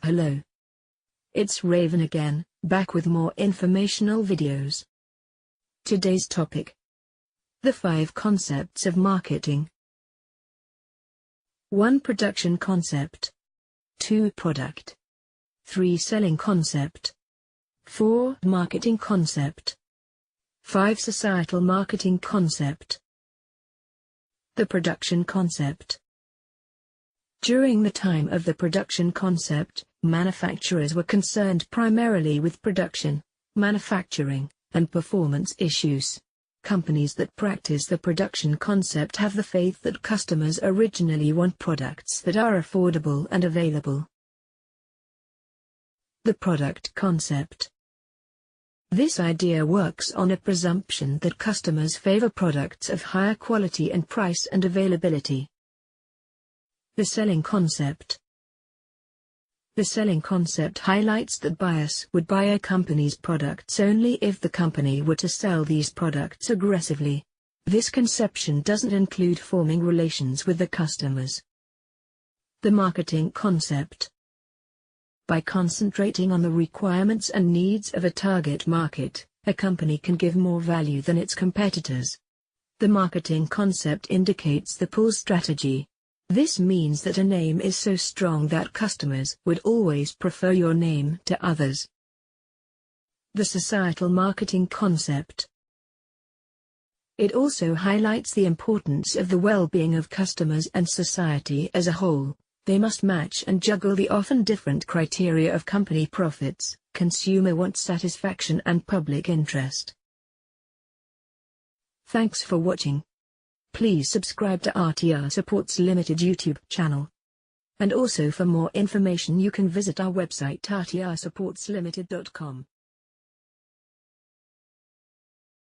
Hello. It's Raven again, back with more informational videos. Today's topic: the 5 concepts of marketing. 1. Production concept. 2. Product. 3. Selling concept. 4. Marketing concept. 5. Societal marketing concept. The production concept. During the time of the production concept, manufacturers were concerned primarily with production, manufacturing, and performance issues. Companies that practice the production concept have the faith that customers originally want products that are affordable and available. The product concept. This idea works on a presumption that customers favor products of higher quality and price and availability. The selling concept. The selling concept highlights that buyers would buy a company's products only if the company were to sell these products aggressively. This conception doesn't include forming relations with the customers. The marketing concept. By concentrating on the requirements and needs of a target market, a company can give more value than its competitors. The marketing concept indicates the pull strategy. This means that a name is so strong that customers would always prefer your name to others. The societal marketing concept. It also highlights the importance of the well-being of customers and society as a whole. They must match and juggle the often different criteria of company profits, consumer want satisfaction and public interest. Thanks for watching. Please subscribe to RTR Supports Limited YouTube channel. And also for more information you can visit our website rtrsupportslimited.com.